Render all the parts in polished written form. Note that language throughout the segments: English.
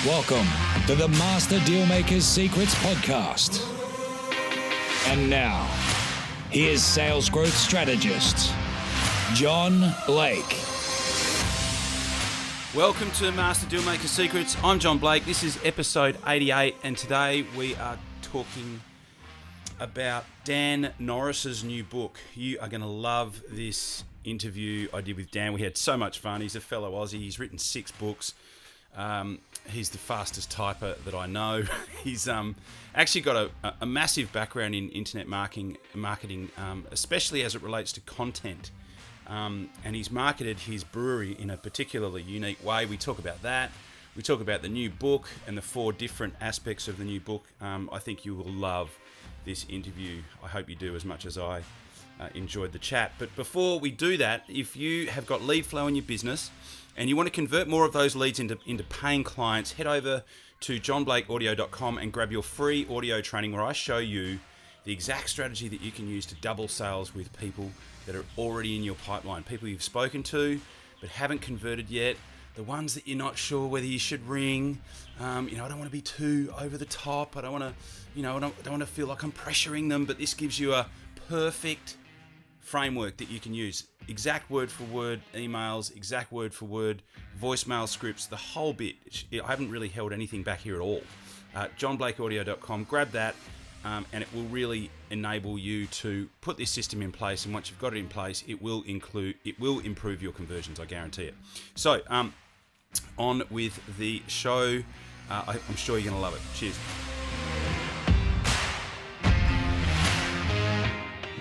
Welcome to the Master Dealmakers Secrets Podcast. And now, here's sales growth strategist, John Blake. Welcome to Master Dealmakers Secrets. I'm John Blake. This is episode 88, and today we are talking about Dan Norris's new book. You are going to love this interview I did with Dan. We had so much fun. He's a fellow Aussie. He's written 6 books. He's the fastest typer that I know. He's actually got a massive background in internet marketing, especially as it relates to content. And he's marketed his brewery in a particularly unique way. We talk about that. We talk about the new book and the 4 different aspects of the new book. I think you will love this interview. I hope you do as much as I enjoyed the chat. But before we do that, if you have got lead flow in your business and you want to convert more of those leads into paying clients, head over to johnblakeaudio.com and grab your free audio training where I show you the exact strategy that you can use to double sales with people that are already in your pipeline, people you've spoken to but haven't converted yet, the ones that you're not sure whether you should ring. I don't want to be too over the top. I don't want to, I don't want to feel like I'm pressuring them, but this gives you a perfect framework that you can use. Exact word for word emails, exact word for word voicemail scripts, the whole bit. I haven't really held anything back here at all. johnblakeaudio.com, grab that, and it will really enable you to put this system in place. And once you've got it in place, it will improve your conversions. I guarantee it. So, on with the show. I'm sure you're going to love it. Cheers.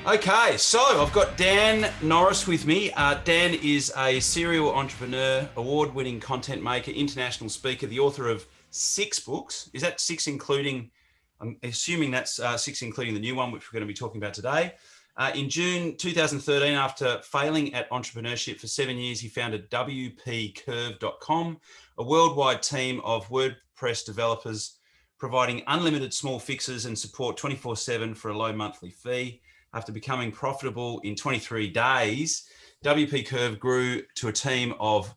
Okay, so I've got Dan Norris with me. Dan is a serial entrepreneur, award-winning content maker, international speaker, the author of 6 books. Is that 6 including, I'm assuming that's 6 including the new one, which we're going to be talking about today. In June 2013, after failing at entrepreneurship for 7 years, he founded WPCurve.com, a worldwide team of WordPress developers providing unlimited small fixes and support 24/7 for a low monthly fee. After becoming profitable in 23 days, WP Curve grew to a team of,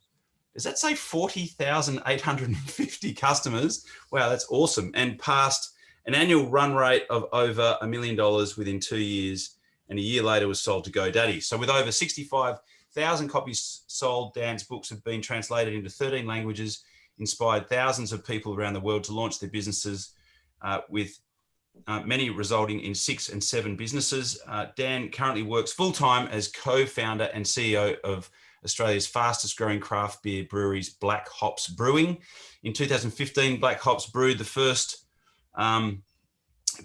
does that say 40,850 customers? Wow, that's awesome. And passed an annual run rate of over $1 million within 2 years. And a year later was sold to GoDaddy. So with over 65,000 copies sold, Dan's books have been translated into 13 languages, inspired thousands of people around the world to launch their businesses with many resulting in 6 and 7 businesses. Dan currently works full-time as co-founder and CEO of Australia's fastest growing craft beer breweries, Black Hops Brewing. In 2015, Black Hops brewed the first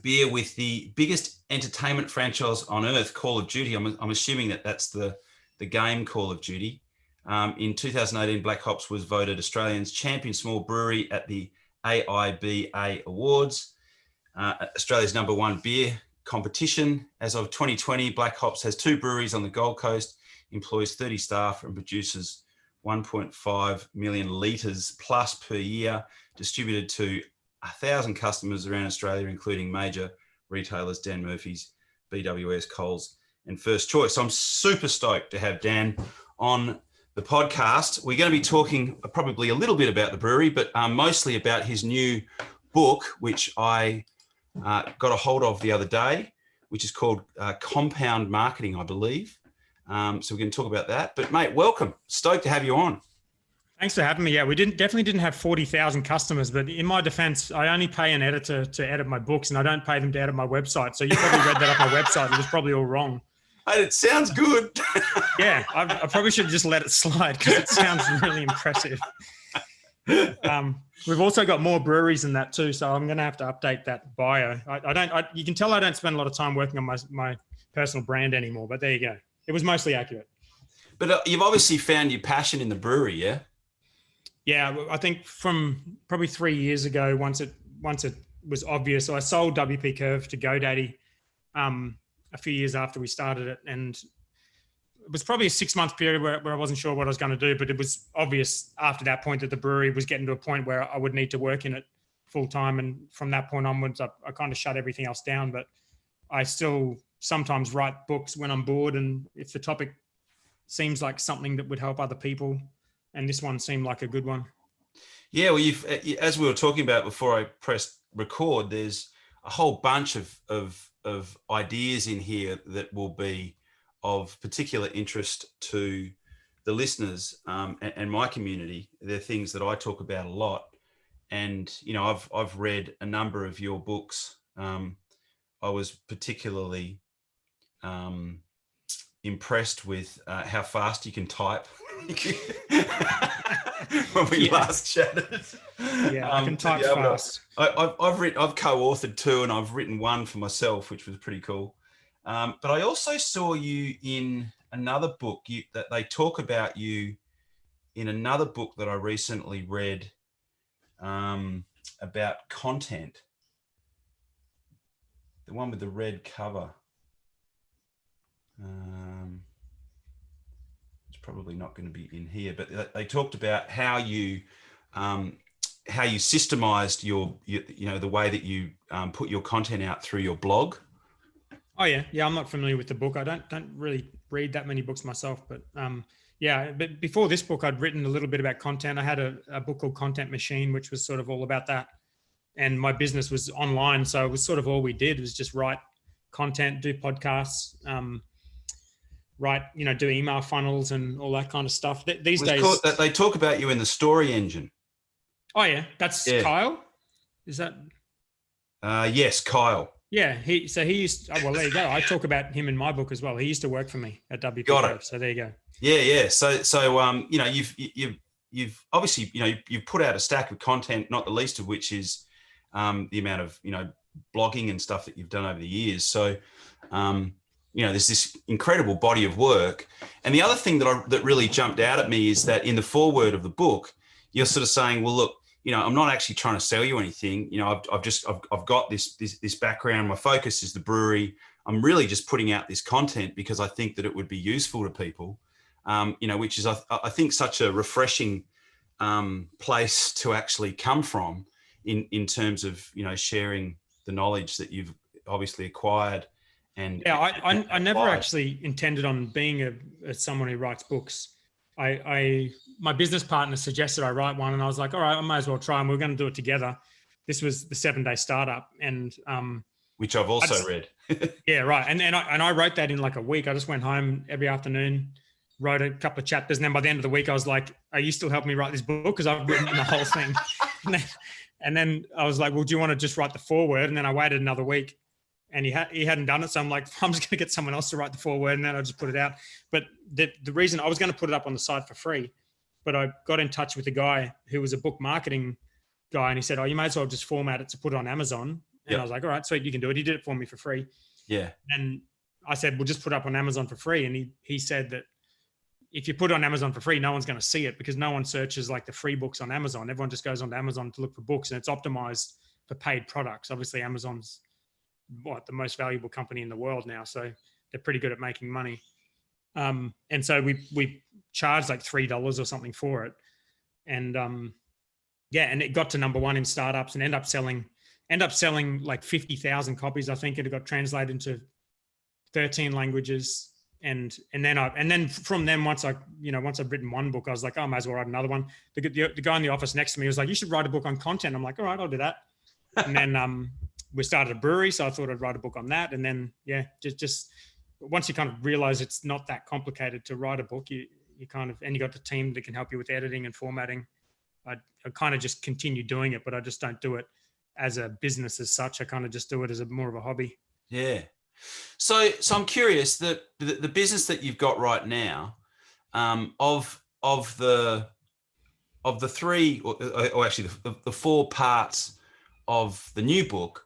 beer with the biggest entertainment franchise on earth, Call of Duty. I'm assuming that's the game Call of Duty. In 2018, Black Hops was voted Australia's champion small brewery at the AIBA Awards. Australia's #1 beer competition. As of 2020, Black Hops has 2 breweries on the Gold Coast, employs 30 staff and produces 1.5 million litres plus per year, distributed to 1,000 customers around Australia, including major retailers, Dan Murphy's, BWS, Coles, and First Choice. So I'm super stoked to have Dan on the podcast. We're going to be talking probably a little bit about the brewery, but mostly about his new book, which I got a hold of the other day, which is called Compound Marketing, I believe. So we're going to talk about that. But mate, welcome. Stoked to have you on. Thanks for having me. Yeah, we definitely didn't have 40,000 customers, but in my defense, I only pay an editor to edit my books, and I don't pay them to edit my website. So you probably read that off my website. It was probably all wrong. Hey, it sounds good. Yeah, I probably should have just let it slide because it sounds really impressive. We've also got more breweries than that too, so I'm going to have to update that bio. You can tell I don't spend a lot of time working on my personal brand anymore, but there you go. It was mostly accurate. But you've obviously found your passion in the brewery, yeah? Yeah, I think from probably 3 years ago, once it was obvious, so I sold WP Curve to GoDaddy a few years after we started it, and it was probably a 6-month period where I wasn't sure what I was going to do, but it was obvious after that point that the brewery was getting to a point where I would need to work in it full time. And from that point onwards, I kind of shut everything else down, but I still sometimes write books when I'm bored. And if the topic seems like something that would help other people, and this one seemed like a good one. Yeah, well, as we were talking about before I pressed record, there's a whole bunch of ideas in here that will be of particular interest to the listeners and my community. They're things that I talk about a lot, and I've read a number of your books. I was particularly impressed with how fast you can type. When we last chatted, I can type fast. I've co-authored 2, and I've written 1 for myself, which was pretty cool. But I also saw you in another book that they talk about you in another book that I recently read about content. The one with the red cover. It's probably not going to be in here, but they talked about how you systemized your the way that you put your content out through your blog. Oh yeah. I'm not familiar with the book. I don't really read that many books myself, but but before this book, I'd written a little bit about content. I had a book called Content Machine, which was sort of all about that. And my business was online, so it was sort of all we did was just write content, do podcasts, do email funnels and all that kind of stuff. These days, they talk about you in the Story Engine. Oh yeah, that's Kyle. Is that? Yes, Kyle. Yeah, he used. Oh, well, there you go. I talk about him in my book as well. He used to work for me at WP. Got it. So there you go. Yeah. So you've obviously you've put out a stack of content, not the least of which is the amount of blogging and stuff that you've done over the years. So there's this incredible body of work. And the other thing that really jumped out at me is that in the foreword of the book, you're sort of saying, well, look, I'm not actually trying to sell you anything. I've got this background. My focus is the brewery. I'm really just putting out this content because I think that it would be useful to people. Which is I think such a refreshing place to actually come from in terms of sharing the knowledge that you've obviously acquired. And I never actually intended on being someone who writes books. My business partner suggested I write one, and I was like, all right, I might as well try, and we're going to do it together. This was the 7-Day Startup, and which I've also read. Yeah, right. And I wrote that in like a week. I just went home every afternoon, wrote a couple of chapters, and then by the end of the week, I was like, are you still helping me write this book? Because I've written the whole thing. And then I was like, well, do you want to just write the foreword? And then I waited another week, and he hadn't done it. So I'm like, I'm just going to get someone else to write the foreword, and then I'll just put it out. But the reason I was going to put it up on the site for free, but I got in touch with a guy who was a book marketing guy, and he said, oh, you may as well just format it to put it on Amazon. And I was like, all right, sweet, you can do it. He did it for me for free. Yeah. And I said, we'll just put it up on Amazon for free. And he said that if you put it on Amazon for free, no one's going to see it because no one searches like the free books on Amazon. Everyone just goes onto Amazon to look for books, and it's optimized for paid products. Obviously, Amazon's the most valuable company in the world now. So they're pretty good at making money. And so we charged like $3 or something for it. And and it got to number 1 in startups and end up selling like 50,000 copies. I think it got translated into 13 languages. And then from then, once I'd written one book, I was like, oh, I might as well write another one. The guy in the office next to me was like, you should write a book on content. I'm like, all right, I'll do that. And then we started a brewery, so I thought I'd write a book on that. And then just once you kind of realize it's not that complicated to write a book, you kind of, and you got the team that can help you with editing and formatting. I kind of just continue doing it, but I just don't do it as a business as such. I kind of just do it as more of a hobby. Yeah. So I'm curious that the business that you've got right now, of the 3 or actually the 4 parts of the new book,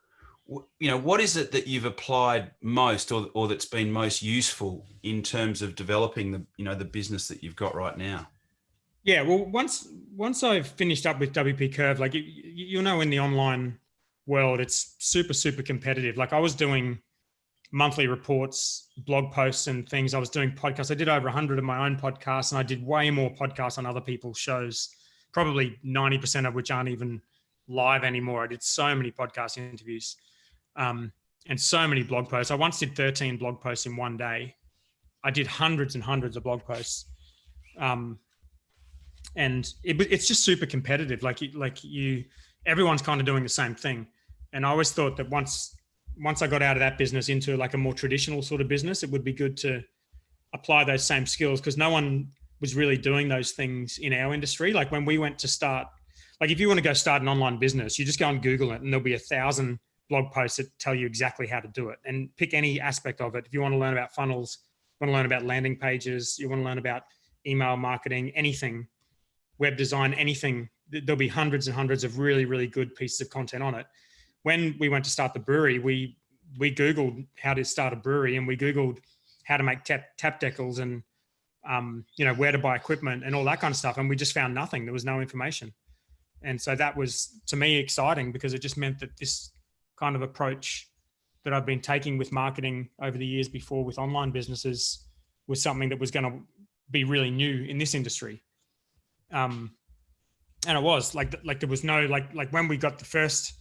what is it that you've applied most or that's been most useful in terms of developing the business that you've got right now? Yeah, well, once I've finished up with WP Curve, like in the online world, it's super, super competitive. Like I was doing monthly reports, blog posts and things. I was doing podcasts. I did over 100 of my own podcasts, and I did way more podcasts on other people's shows, probably 90% of which aren't even live anymore. I did so many podcast interviews and so many blog posts. I once did 13 blog posts in one day. I did hundreds and hundreds of blog posts. and it's just super competitive. Everyone's kind of doing the same thing. And I always thought that once I got out of that business into like a more traditional sort of business, it would be good to apply those same skills, because no one was really doing those things in our industry. Like when we went to start, like if you want to go start an online business, you just go and Google it and there'll be 1,000 blog posts that tell you exactly how to do it, and pick any aspect of it. If you want to learn about funnels, you want to learn about landing pages, you want to learn about email marketing, anything, web design, anything, there'll be hundreds and hundreds of really, really good pieces of content on it. When we went to start the brewery, we Googled how to start a brewery, and we Googled how to make tap decals and, where to buy equipment and all that kind of stuff. And we just found nothing. There was no information. And so that was, to me, exciting, because it just meant that this kind of approach that I've been taking with marketing over the years before with online businesses was something that was going to be really new in this industry. And it was like there was no, like when we got the first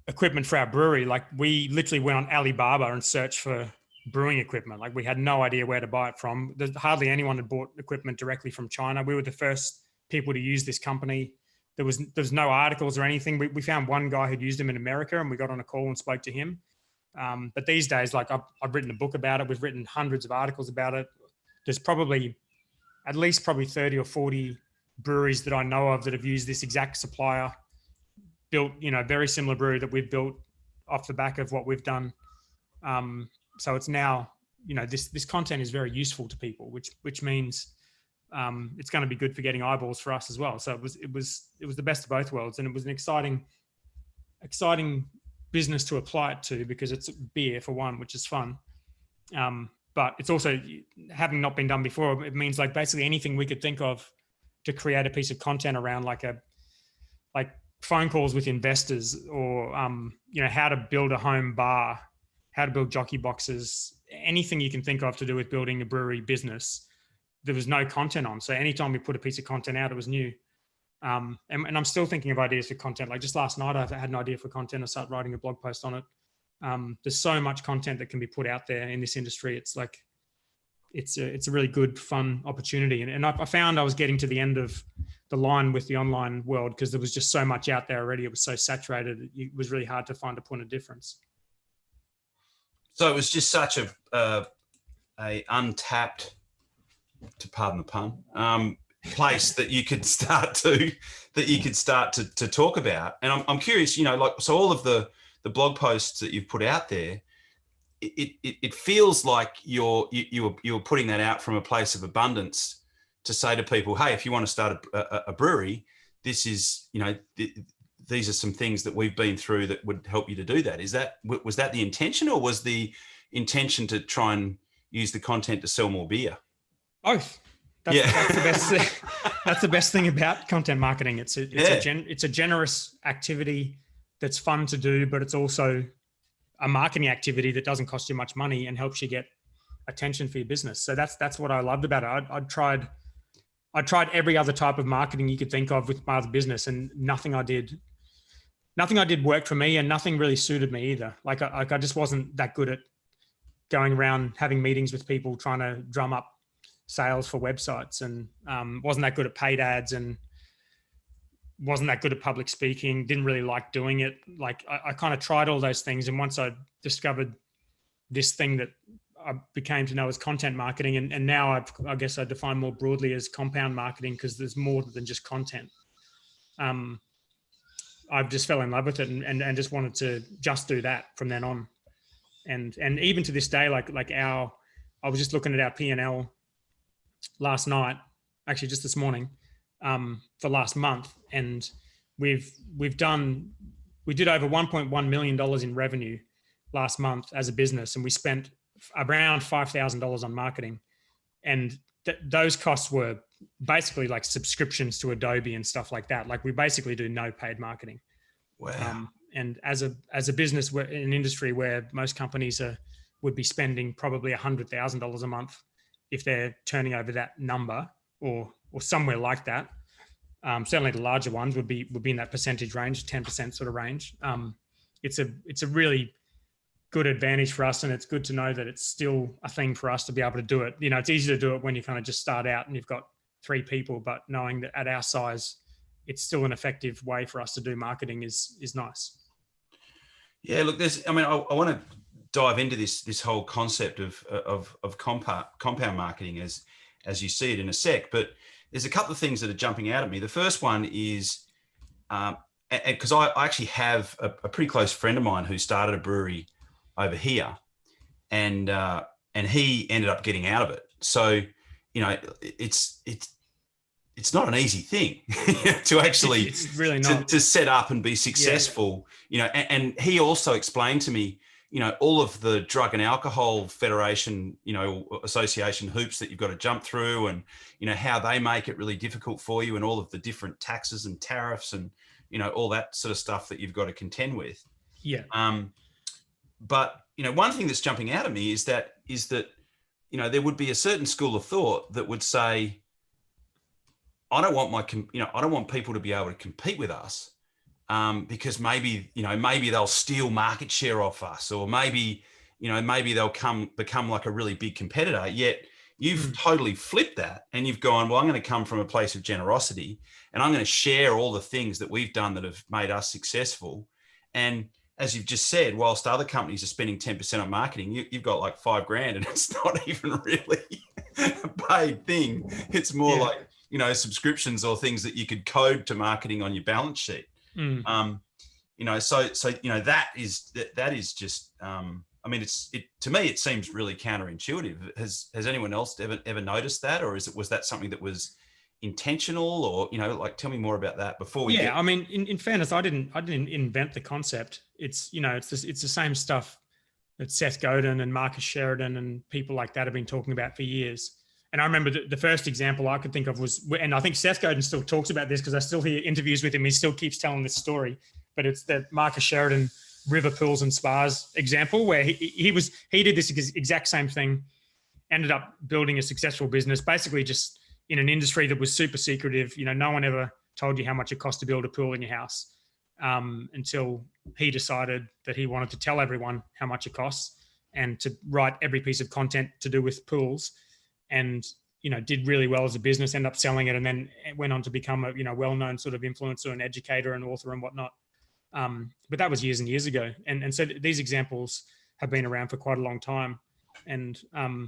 equipment for our brewery, like we literally went on Alibaba and searched for brewing equipment. Like we had no idea where to buy it from. There's hardly anyone had bought equipment directly from China. We were the first people to use this company. There was no articles or anything. We found one guy who'd used them in America, and we got on a call and spoke to him. But these days, like I've written a book about it. We've written hundreds of articles about it. There's probably at least 30 or 40 breweries that I know of that have used this exact supplier, built, very similar brewery that we've built off the back of what we've done. So it's now, this content is very useful to people, which means it's going to be good for getting eyeballs for us as well. So it was the best of both worlds, and it was an exciting business to apply it to, because it's beer for one, which is fun. But it's also, having not been done before, it means like basically anything we could think of to create a piece of content around, like phone calls with investors, or how to build a home bar, how to build jockey boxes, anything you can think of to do with building a brewery business, there was no content on. So anytime we put a piece of content out, it was new. And I'm still thinking of ideas for content. Like just last night, I had an idea for content. I started writing a blog post on it. There's so much content that can be put out there in this industry. It's like, it's a really good, fun opportunity. And I found I was getting to the end of the line with the online world, because there was just so much out there already. It was so saturated. It was really hard to find a point of difference. So it was just such a untapped, to pardon the pun, place that you could start to talk about. And I'm curious, so all of the blog posts that you've put out there, it feels like you're putting that out from a place of abundance to say to people, hey, if you want to start a brewery, this is, these are some things that we've been through that would help you to do that. Was that the intention, or was the intention to try and use the content to sell more beer? Both. That's the best thing. That's the best thing about content marketing. It's a generous activity that's fun to do, but it's also a marketing activity that doesn't cost you much money and helps you get attention for your business. So that's what I loved about it. I tried every other type of marketing you could think of with my other business, and nothing I did worked for me, and nothing really suited me either. Like I just wasn't that good at going around having meetings with people, trying to drum up sales for websites, and wasn't that good at paid ads, and wasn't that good at public speaking, didn't really like doing it. Like I kind of tried all those things. And once I discovered this thing that I became to know as content marketing, and now I guess I define more broadly as compound marketing, because there's more than just content. I've just fell in love with it and just wanted to just do that from then on. And even to this day, I was just looking at our P&L last night, actually just this morning, for last month. And we did over $1.1 million in revenue last month as a business. And we spent around $5,000 on marketing. And those costs were basically like subscriptions to Adobe and stuff like that. Like we basically do no paid marketing. Wow. And as a business, we're in an industry where most companies would be spending probably $100,000 a month if they're turning over that number, or somewhere like that. Certainly the larger ones would be in that percentage range, 10% sort of range. It's a really good advantage for us, and it's good to know that it's still a thing for us to be able to do it. It's easy to do it when you kind of just start out and you've got 3 people, but knowing that at our size, it's still an effective way for us to do marketing is nice. Yeah, look, I want to dive into this whole concept of compound marketing as you see it in a sec, but there's a couple of things that are jumping out at me. The first one is, because I actually have a pretty close friend of mine who started a brewery over here, and he ended up getting out of it. So, it's not an easy thing to actually it's really not. to set up and be successful, and he also explained to me, all of the Drug and Alcohol Federation, association hoops that you've got to jump through, and, how they make it really difficult for you, and all of the different taxes and tariffs and, all that sort of stuff that you've got to contend with. Yeah. But, one thing that's jumping out at me is that, there would be a certain school of thought that would say, I don't want people to be able to compete with us, because maybe they'll steal market share off us, or maybe they'll become like a really big competitor. Yet you've totally flipped that, and you've gone, well, I'm going to come from a place of generosity, and I'm going to share all the things that we've done that have made us successful. And as you've just said, whilst other companies are spending 10% on marketing, you've got like $5,000, and it's not even really a paid thing. It's more like, subscriptions or things that you could code to marketing on your balance sheet. So that is just, to me, it seems really counterintuitive. Has anyone else ever noticed that, or was that something that was intentional, or, tell me more about that before we get... in fairness, I didn't invent the concept. It's, it's the same stuff that Seth Godin and Marcus Sheridan and people like that have been talking about for years. And I remember the first example I could think of was, and I think Seth Godin still talks about this because I still hear interviews with him. He still keeps telling this story, but it's the Marcus Sheridan river pools and spas example, where he did this exact same thing, ended up building a successful business, basically just in an industry that was super secretive. No one ever told you how much it cost to build a pool in your house, until he decided that he wanted to tell everyone how much it costs and to write every piece of content to do with pools. And, did really well as a business, ended up selling it, and then went on to become a, well-known sort of influencer and educator and author and whatnot. But that was years and years ago. And so these examples have been around for quite a long time. And I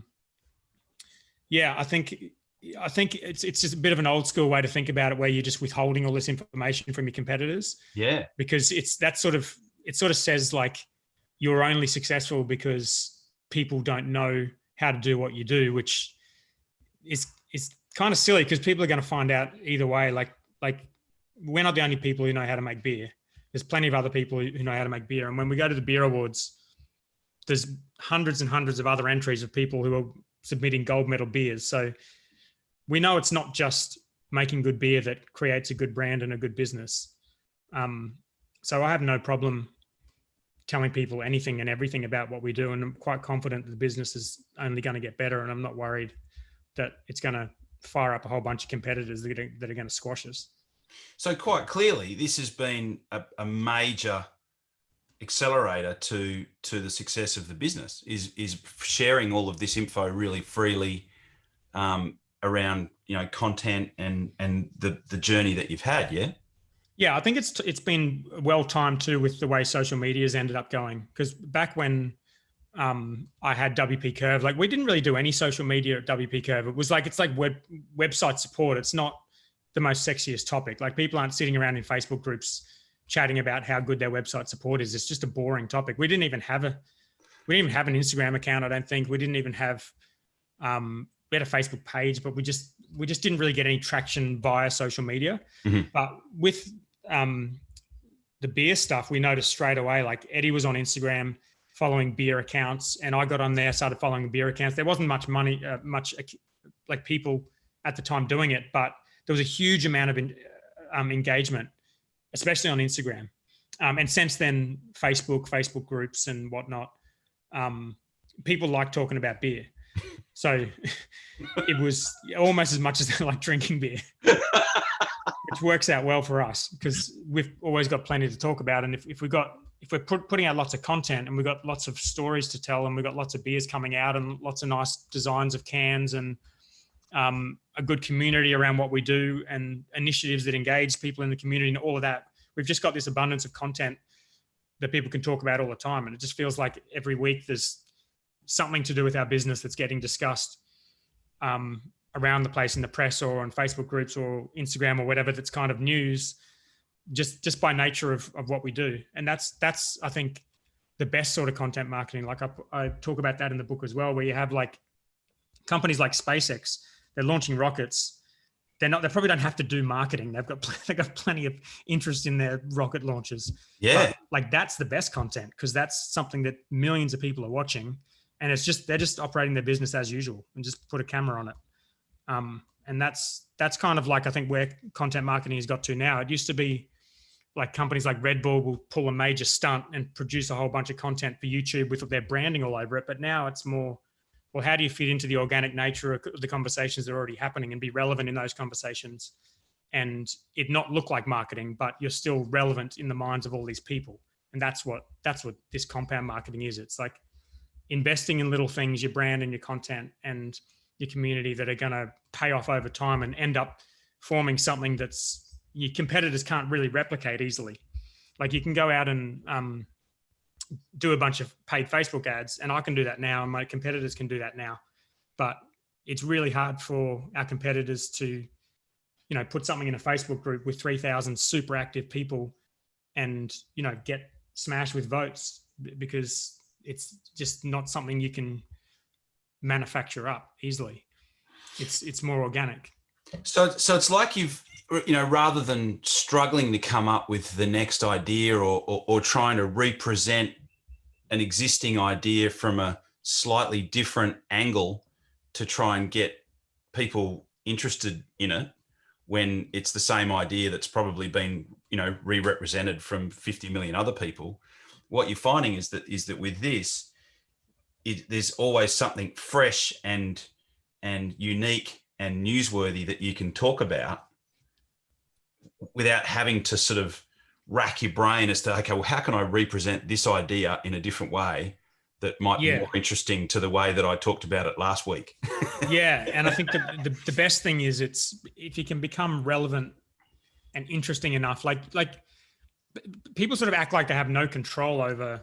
think it's just a bit of an old school way to think about it, where you're just withholding all this information from your competitors. Yeah. Because it sort of says like you're only successful because people don't know how to do what you do, which is kind of silly, because people are going to find out either way. Like we're not the only people who know how to make beer. There's plenty of other people who know how to make beer. And when we go to the beer awards, there's hundreds and hundreds of other entries of people who are submitting gold medal beers. So we know it's not just making good beer that creates a good brand and a good business. So I have no problem telling people anything and everything about what we do. And I'm quite confident that the business is only going to get better. And I'm not worried that it's going to fire up a whole bunch of competitors that are going to squash us. So quite clearly, this has been a major accelerator to the success of the business, is sharing all of this info really freely around, content and the journey that you've had. Yeah, I think it's been well timed too with the way social media's ended up going. Because back when I had WP Curve, like we didn't really do any social media at WP Curve. It's like website support. It's not the most sexiest topic. Like people aren't sitting around in Facebook groups chatting about how good their website support is. It's just a boring topic. We didn't even have an Instagram account. I don't think we didn't even have. We had a Facebook page, but we just didn't really get any traction via social media. Mm-hmm. But with the beer stuff, we noticed straight away, like Eddie was on Instagram following beer accounts, and I got on there, started following beer accounts. There wasn't much money, like people at the time doing it, but there was a huge amount of engagement, especially on Instagram. And since then, Facebook groups and whatnot, people like talking about beer. So it was almost as much as they like drinking beer, which works out well for us because we've always got plenty to talk about. And if we're putting out lots of content and we've got lots of stories to tell and we've got lots of beers coming out and lots of nice designs of cans and a good community around what we do, and initiatives that engage people in the community and all of that. We've just got this abundance of content that people can talk about all the time. And it just feels like every week there's something to do with our business that's getting discussed around the place in the press or on Facebook groups or Instagram or whatever, that's kind of news, just by nature of what we do. And that's I think the best sort of content marketing. Like I talk about that in the book as well, where you have like companies like SpaceX, they're launching rockets. They probably don't have to do marketing. They've got plenty of interest in their rocket launches. Yeah. But like that's the best content, because that's something that millions of people are watching, and they're just operating their business as usual and just put a camera on it. And that's kind of like, I think, where content marketing has got to now. It used to be like companies like Red Bull will pull a major stunt and produce a whole bunch of content for YouTube with their branding all over it. But now it's more, well, how do you fit into the organic nature of the conversations that are already happening and be relevant in those conversations, and it not look like marketing, but you're still relevant in the minds of all these people. And that's what this compound marketing is. It's like investing in little things, your brand and your content and your community, that are going to pay off over time and end up forming something that's your competitors can't really replicate easily. Like you can go out and do a bunch of paid Facebook ads, and I can do that now, and my competitors can do that now. But it's really hard for our competitors to, put something in a Facebook group with 3,000 super active people and, get smashed with votes, because it's just not something you can manufacture up easily. It's more organic. So it's like you've, rather than struggling to come up with the next idea or trying to represent an existing idea from a slightly different angle to try and get people interested in it, when it's the same idea that's probably been, re-represented from 50 million other people. What you're finding is that with this, there's always something fresh and unique and newsworthy that you can talk about without having to sort of rack your brain as to, okay, well, how can I represent this idea in a different way that might be more interesting to the way that I talked about it last week? Yeah. And I think the best thing is if you can become relevant and interesting enough, like people sort of act like they have no control over,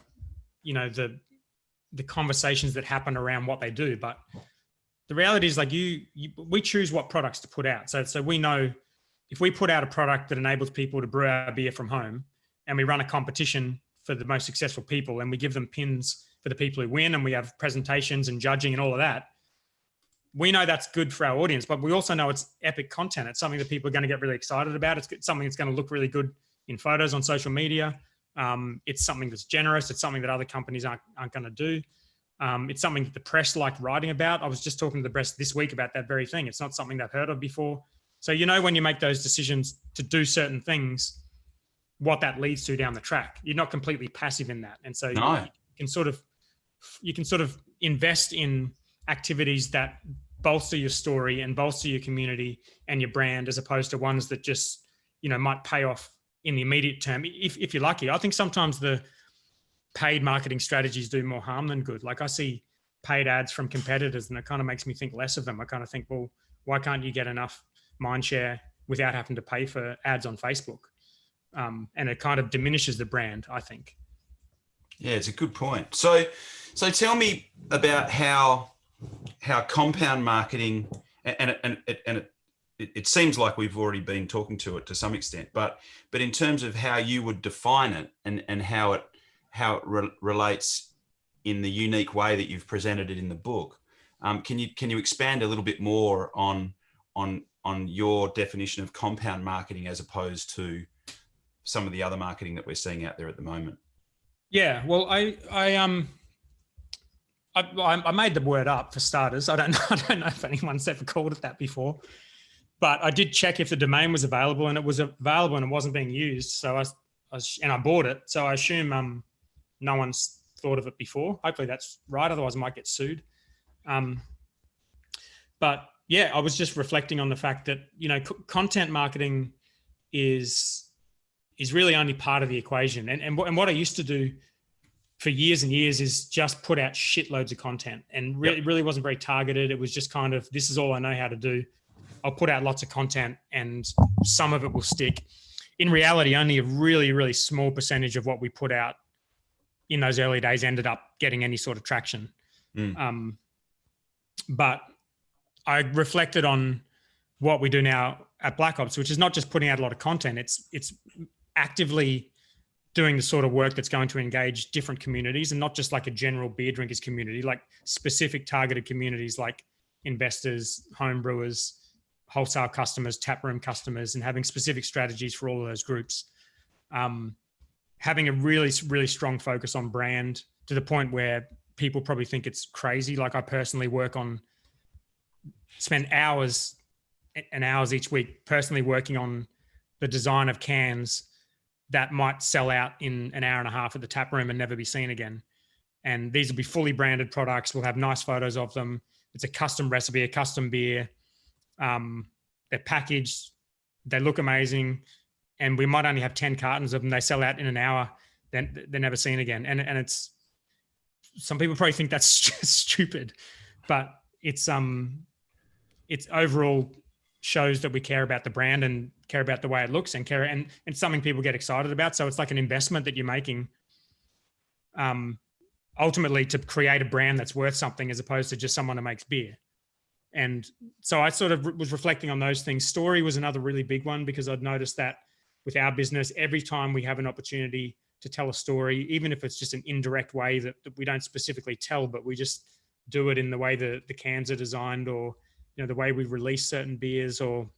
the conversations that happen around what they do. But the reality is, like we choose what products to put out. So we know if we put out a product that enables people to brew our beer from home, and we run a competition for the most successful people, and we give them pins for the people who win, and we have presentations and judging and all of that, we know that's good for our audience. But we also know it's epic content. It's something that people are going to get really excited about. It's something that's going to look really good in photos on social media. It's something that's generous. It's something that other companies aren't going to do. It's something that the press like writing about. I was just talking to the press this week about that very thing. It's not something they've heard of before. So, when you make those decisions to do certain things, what that leads to down the track, you're not completely passive in that. And so you can sort of invest in activities that bolster your story and bolster your community and your brand, as opposed to ones that just, might pay off in the immediate term. If you're lucky. I think sometimes the paid marketing strategies do more harm than good. Like I see paid ads from competitors, and it kind of makes me think less of them. I kind of think, well, why can't you get enough mind share without having to pay for ads on Facebook? And it kind of diminishes the brand, I think. Yeah, it's a good point. So tell me about how compound marketing, and it seems like we've already been talking to it to some extent, but in terms of how you would define it and how it relates in the unique way that you've presented it in the book, can you expand a little bit more on your definition of compound marketing as opposed to some of the other marketing that we're seeing out there at the moment? Yeah, well, I made the word up for starters. I don't know if anyone's ever called it that before, but I did check if the domain was available, and it was available and it wasn't being used. So I bought it. So I assume no one's thought of it before. Hopefully that's right. Otherwise I might get sued. But yeah, I was just reflecting on the fact that, content marketing is really only part of the equation. And what I used to do for years and years is just put out shitloads of content, and it really wasn't very targeted. It was just kind of, this is all I know how to do. I'll put out lots of content and some of it will stick. In reality, only a really, really small percentage of what we put out in those early days ended up getting any sort of traction. But I reflected on what we do now at Black Ops, which is not just putting out a lot of content. It's actively doing the sort of work that's going to engage different communities, and not just like a general beer drinkers community, like specific targeted communities like investors, home brewers, wholesale customers, taproom customers, and having specific strategies for all of those groups. Having a really, really strong focus on brand to the point where people probably think it's crazy. Like I personally spend hours and hours each week personally working on the design of cans that might sell out in an hour and a half at the tap room and never be seen again. And these will be fully branded products. We'll have nice photos of them. It's a custom recipe, a custom beer. They're packaged. They look amazing. And we might only have 10 cartons of them. They sell out in an hour. Then they're never seen again. And it's, some people probably think that's stupid, but it's overall shows that we care about the brand and care about the way it looks and it's something people get excited about. So it's like an investment that you're making ultimately to create a brand that's worth something, as opposed to just someone who makes beer. And so I sort of was reflecting on those things. Story was another really big one, because I'd noticed that with our business, every time we have an opportunity to tell a story, even if it's just an indirect way that we don't specifically tell, but we just do it in the way the cans are designed, or the way we release certain beers, or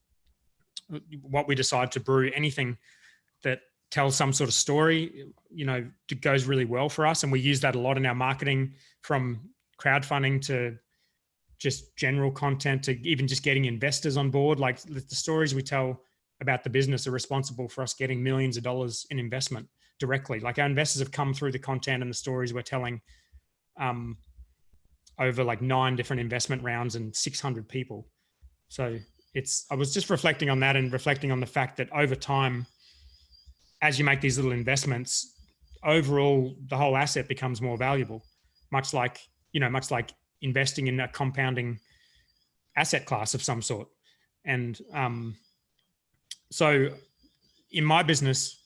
what we decide to brew, anything that tells some sort of story, it goes really well for us. And we use that a lot in our marketing, from crowdfunding to just general content to even just getting investors on board. Like the stories we tell about the business are responsible for us getting millions of dollars in investment directly. Like our investors have come through the content and the stories we're telling over like 9 different investment rounds and 600 people. So I was just reflecting on that, and reflecting on the fact that over time, as you make these little investments, overall, the whole asset becomes more valuable, much like investing in a compounding asset class of some sort. And so in my business,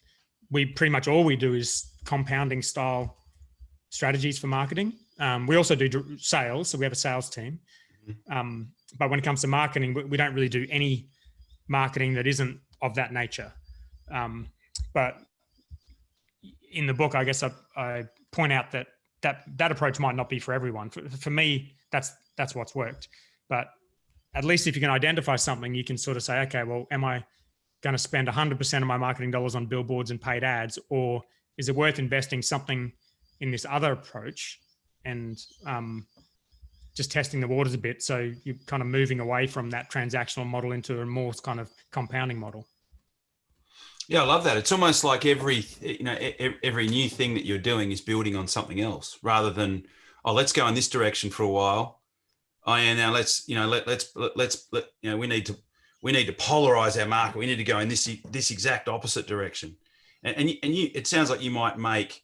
we pretty much all we do is compounding style strategies for marketing. We also do sales, so we have a sales team. But when it comes to marketing, we don't really do any marketing that isn't of that nature. But in the book, I guess I point out that approach might not be for everyone. For me, that's what's worked. But at least if you can identify something, you can sort of say, okay, well, am I going to spend 100% of my marketing dollars on billboards and paid ads, or is it worth investing something in this other approach and just testing the waters a bit? So you're kind of moving away from that transactional model into a more kind of compounding model. Yeah, I love that. It's almost like every new thing that you're doing is building on something else, rather than, let's go in this direction for a while. Now we need to polarize our market. We need to go in this exact opposite direction. And you, it sounds like you might make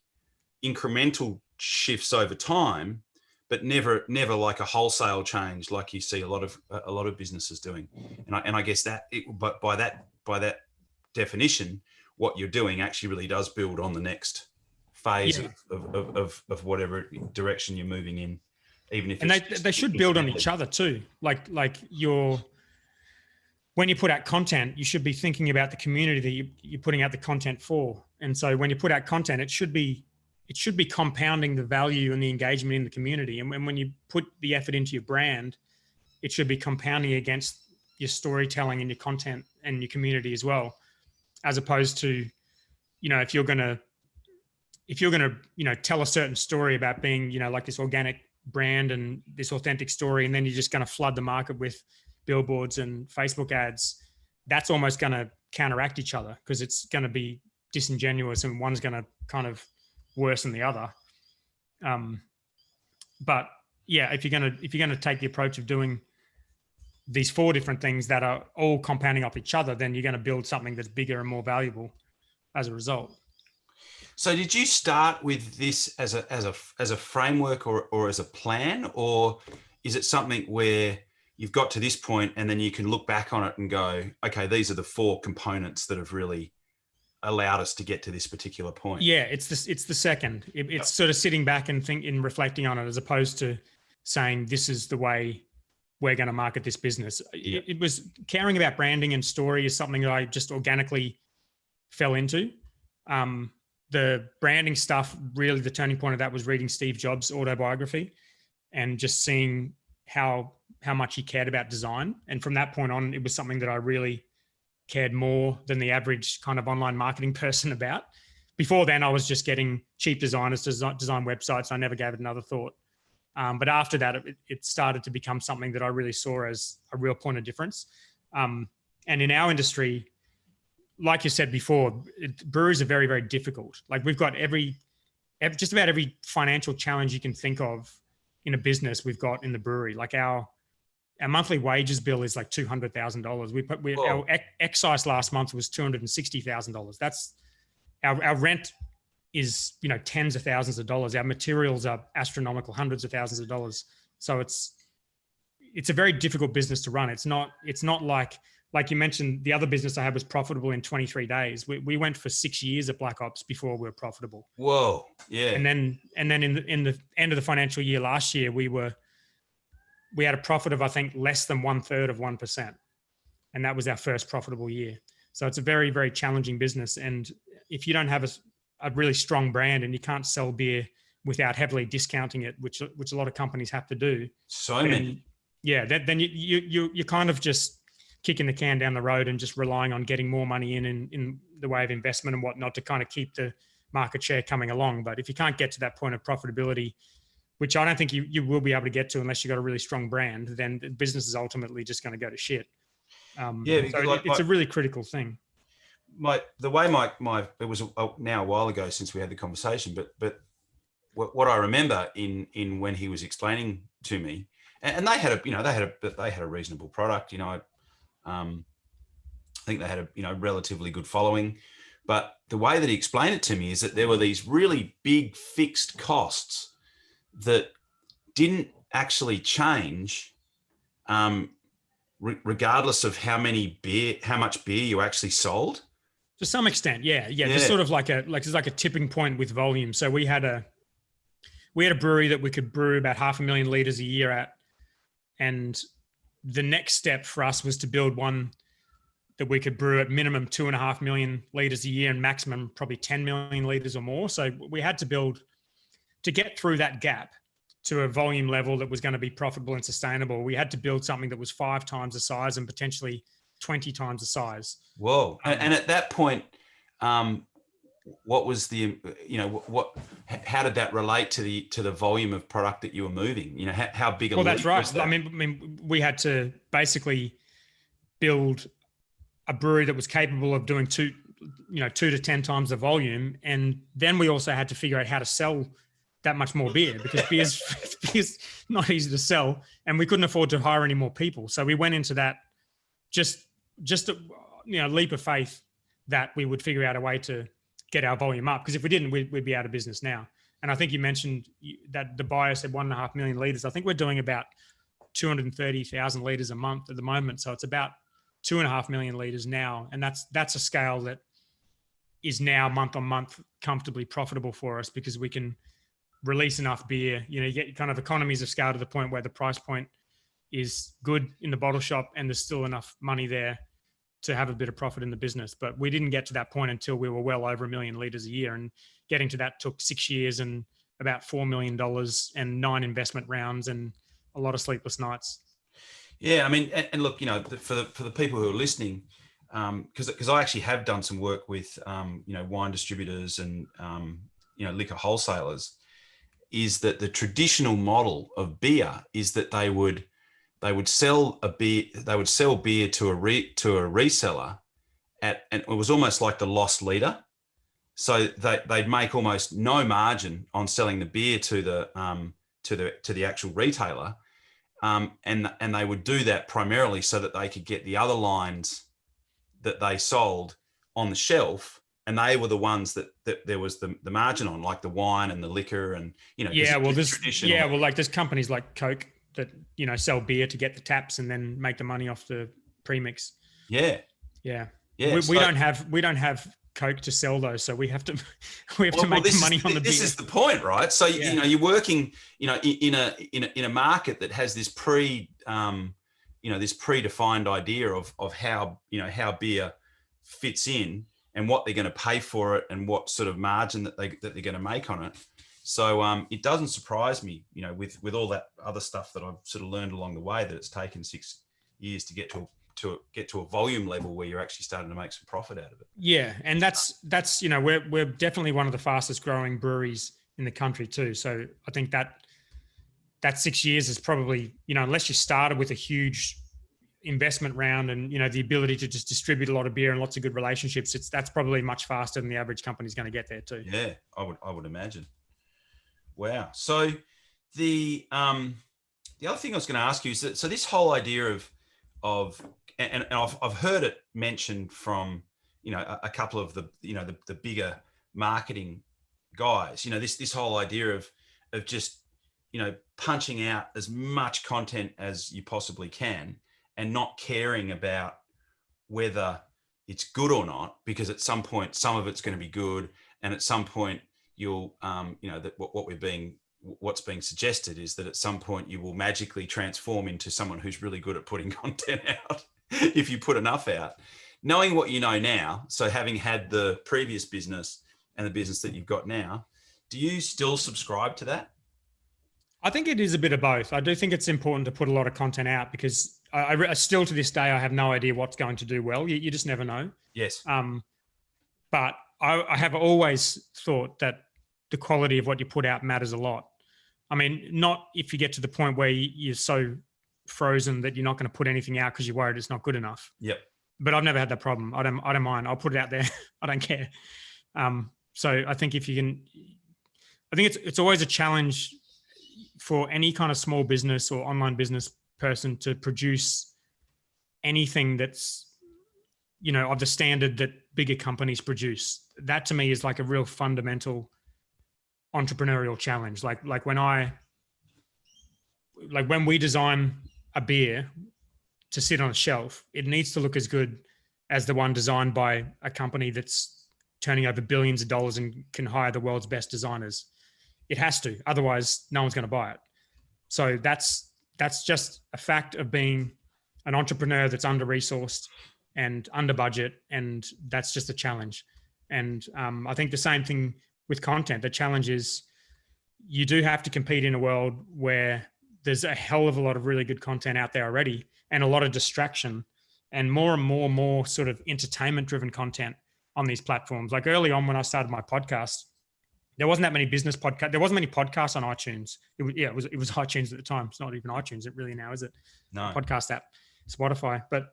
incremental shifts over time, but never like a wholesale change like you see a lot of businesses doing. And I guess but by that definition, what you're doing actually really does build on the next phase of whatever direction you're moving in, even if they should build on each other too. Like when you put out content, you should be thinking about the community that you're putting out the content for. And so when you put out content, it should be compounding the value and the engagement in the community. And when you put the effort into your brand, it should be compounding against your storytelling and your content and your community as well. As opposed to, if you're going to tell a certain story about being, like this organic brand and this authentic story, and then you're just going to flood the market with billboards and Facebook ads, that's almost going to counteract each other, because it's going to be disingenuous and one's going to kind of worsen the other. But yeah, if you're going to take the approach of doing these 4 different things that are all compounding off each other, then you're going to build something that's bigger and more valuable as a result. So did you start with this as a framework or as a plan, or is it something where you've got to this point and then you can look back on it and go, okay, these are the four components that have really allowed us to get to this particular point? Yeah, it's the second. It's sort of sitting back and reflecting on it, as opposed to saying this is the way we're going to market this business. Yeah. It was caring about branding and story is something that I just organically fell into. The branding stuff, really the turning point of that was reading Steve Jobs' autobiography and just seeing how much he cared about design. And from that point on, it was something that I really cared more than the average kind of online marketing person about. Before then, I was just getting cheap designers to design websites. I never gave it another thought. But after that, it started to become something that I really saw as a real point of difference. And in our industry, like you said before, breweries are very, very difficult. Like we've got just about every financial challenge you can think of in a business we've got in the brewery. Like our monthly wages bill is like $200,000. Our excise last month was $260,000. That's our rent is, tens of thousands of dollars. Our materials are astronomical, hundreds of thousands of dollars. So it's a very difficult business to run. It's not like you mentioned, the other business I had was profitable in 23 days. We went for 6 years at Black Ops before we were profitable. Whoa. Yeah. And then in the end of the financial year last year, we had a profit of, I think, less than 1/3 of 1%. And that was our first profitable year. So it's a very, very challenging business. And if you don't have a really strong brand and you can't sell beer without heavily discounting it, which a lot of companies have to do. Then you're kind of just kicking the can down the road and just relying on getting more money in the way of investment and whatnot to kind of keep the market share coming along. But if you can't get to that point of profitability, which I don't think you will be able to get to unless you've got a really strong brand, then the business is ultimately just going to go to shit. It's a really critical thing. The way it was now a while ago since we had the conversation, but what I remember in when he was explaining to me, and they had a reasonable product, I think they had a relatively good following, but the way that he explained it to me is that there were these really big fixed costs that didn't actually change, regardless of how much beer you actually sold. To some extent, yeah. There's sort of it's like a tipping point with volume. So we had a brewery that we could brew about 500,000 liters a year at, and the next step for us was to build one that we could brew at minimum 2.5 million liters a year and maximum probably 10 million liters or more. So we had to build to get through that gap to a volume level that was going to be profitable and sustainable. We had to build something that was 5 times the size and potentially 20 times the size. Whoa. And at that point, what was how did that relate to the volume of product that you were moving? How big a leap that's right. was that? I mean, we had to basically build a brewery that was capable of doing 2 to 10 times the volume. And then we also had to figure out how to sell that much more beer, because beer's not easy to sell, and we couldn't afford to hire any more people. So we went into that just a leap of faith that we would figure out a way to get our volume up, because if we didn't, we'd be out of business now. And I think you mentioned that the buyer said 1.5 million liters. I think we're doing about 230,000 liters a month at the moment. So it's about 2.5 million liters now. And that's a scale that is now month on month comfortably profitable for us, because we can release enough beer. You get kind of economies of scale to the point where the price point is good in the bottle shop and there's still enough money there to have a bit of profit in the business. But we didn't get to that point until we were well over 1 million liters a year, and getting to that took 6 years and about $4 million and 9 investment rounds and a lot of sleepless nights. Yeah, I mean, and look, for the people who are listening, because I actually have done some work with wine distributors and liquor wholesalers, is that the traditional model of beer is that they would sell beer to a reseller and it was almost like the loss leader. So they'd make almost no margin on selling the beer to the actual retailer, and they would do that primarily so that they could get the other lines that they sold on the shelf and they were the ones that there was the margin on, like the wine and the liquor and, there's companies like Coke that, sell beer to get the taps and then make the money off the premix. Yeah. We don't have Coke to sell those, so we have to make the money on the beer. This is the point, right? So you're working, in a market that has this this predefined idea of how beer fits in and what they're going to pay for it and what sort of margin that they're going to make on it. So it doesn't surprise me, with all that other stuff that I've sort of learned along the way, that it's taken 6 years to get to a volume level where you're actually starting to make some profit out of it. Yeah, and that's we're definitely one of the fastest growing breweries in the country too. So I think that 6 years is probably, unless you started with a huge investment round and, the ability to just distribute a lot of beer and lots of good relationships, that's probably much faster than the average company's going to get there too. Yeah, I would imagine. Wow. So the other thing I was going to ask you is that, so this whole idea of and I've heard it mentioned from, a couple of the bigger marketing guys, this whole idea of just, punching out as much content as you possibly can and not caring about whether it's good or not, because at some point, some of it's going to be good. And at some point you'll, what's being suggested is that at some point you will magically transform into someone who's really good at putting content out if you put enough out. Knowing what you know now, so having had the previous business and the business that you've got now, do you still subscribe to that? I think it is a bit of both. I do think it's important to put a lot of content out because I still to this day, I have no idea what's going to do well. You just never know. Yes. But I have always thought that the quality of what you put out matters a lot. I mean, not if you get to the point where you're so frozen that you're not going to put anything out because you're worried it's not good enough. Yep. But I've never had that problem. I don't mind. I'll put it out there. I don't care. So I think if you can, I think it's always a challenge for any kind of small business or online business person to produce anything that's, of the standard that bigger companies produce. That to me is like a real fundamental entrepreneurial challenge. Like when we design a beer to sit on a shelf, it needs to look as good as the one designed by a company that's turning over billions of dollars and can hire the world's best designers. It has to, otherwise no one's going to buy it. So that's just a fact of being an entrepreneur that's under-resourced and under budget, and that's just a challenge. And I think the same thing with content. The challenge is you do have to compete in a world where there's a hell of a lot of really good content out there already and a lot of distraction and more sort of entertainment-driven content on these platforms. Like early on when I started my podcast, there wasn't that many business podcasts. There wasn't many podcasts on iTunes. It was iTunes at the time. It's not even iTunes. It really now, is it? No. Podcast app, Spotify. But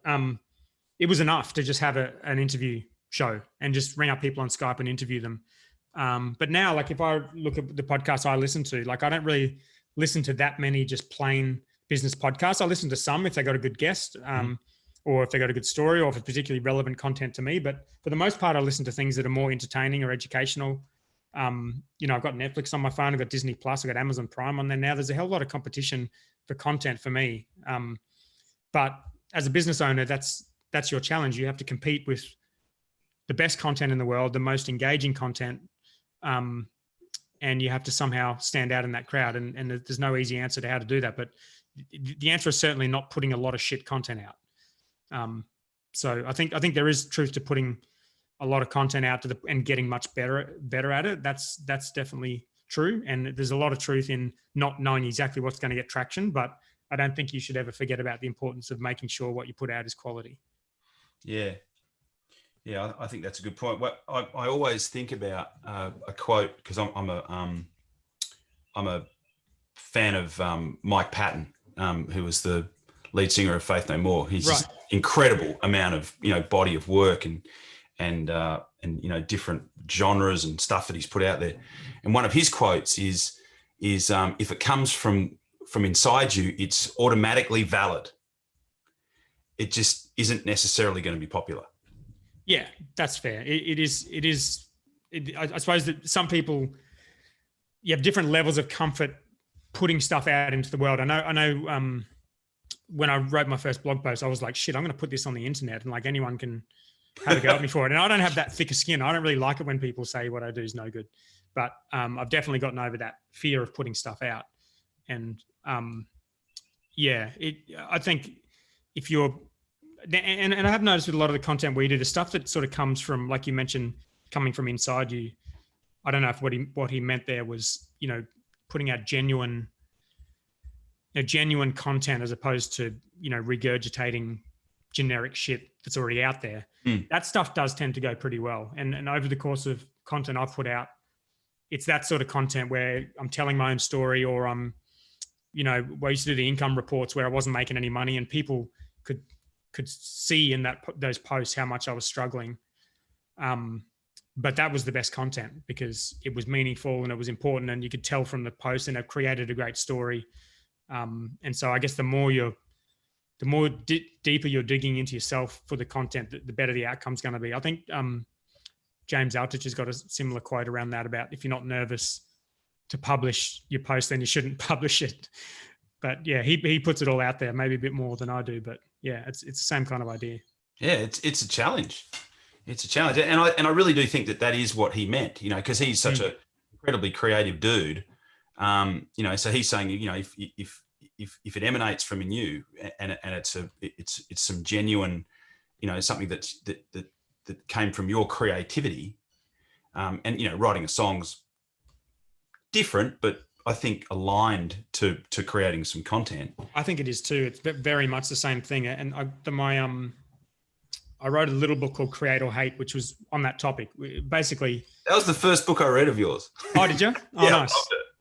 it was enough to just have an interview show and just ring up people on Skype and interview them. But now, like if I look at the podcasts I listen to, like I don't really listen to that many just plain business podcasts. I listen to some if they got a good guest, or if they got a good story, or if it's particularly relevant content to me. But for the most part, I listen to things that are more entertaining or educational. I've got Netflix on my phone, I've got Disney Plus, I've got Amazon Prime on there now. There's a hell of a lot of competition for content for me. But as a business owner, that's your challenge. You have to compete with the best content in the world, the most engaging content. And you have to somehow stand out in that crowd. And there's no easy answer to how to do that. But the answer is certainly not putting a lot of shit content out. So I think there is truth to putting a lot of content out and getting much better at it. That's definitely true. And there's a lot of truth in not knowing exactly what's going to get traction, but I don't think you should ever forget about the importance of making sure what you put out is quality. Yeah. Yeah, I think that's a good point. I always think about a quote because I'm a fan of Mike Patton, who was the lead singer of Faith No More. He's just incredible amount of body of work and different genres and stuff that he's put out there. And one of his quotes is if it comes from inside you, it's automatically valid. It just isn't necessarily going to be popular. Yeah, that's fair. It is. I suppose that some people, you have different levels of comfort putting stuff out into the world. I know. When I wrote my first blog post, I was like, shit, I'm going to put this on the internet and like anyone can have a go at me for it. And I don't have that thicker skin. I don't really like it when people say what I do is no good. But I've definitely gotten over that fear of putting stuff out. And I think if you're, and I have noticed with a lot of the content we do, the stuff that sort of comes from, like you mentioned, coming from inside you, I don't know if what he meant there was, putting out genuine content as opposed to, regurgitating generic shit that's already out there. That stuff does tend to go pretty well. And over the course of content I've put out, it's that sort of content where I'm telling my own story, or I'm, I used to do the income reports where I wasn't making any money and people could see in those posts how much I was struggling. But that was the best content because it was meaningful and it was important, and you could tell from the post, and it created a great story. And so I guess the more deeper you're digging into yourself for the content, the better the outcome's going to be. I think James Altich has got a similar quote around that about if you're not nervous to publish your post, then you shouldn't publish it. But yeah, he puts it all out there, maybe a bit more than I do. But yeah, it's the same kind of idea. Yeah, it's a challenge. It's a challenge, and I really do think that is what he meant. Because he's such an incredibly creative dude. So he's saying, if it emanates from in you, and it's some genuine, something that came from your creativity, and writing a song's different, but I think aligned to creating some content. I think it is too. It's very much the same thing. And I wrote a little book called Create or Hate, which was on that topic. Basically, that was the first book I read of yours. Oh, did you? Oh, yeah, nice.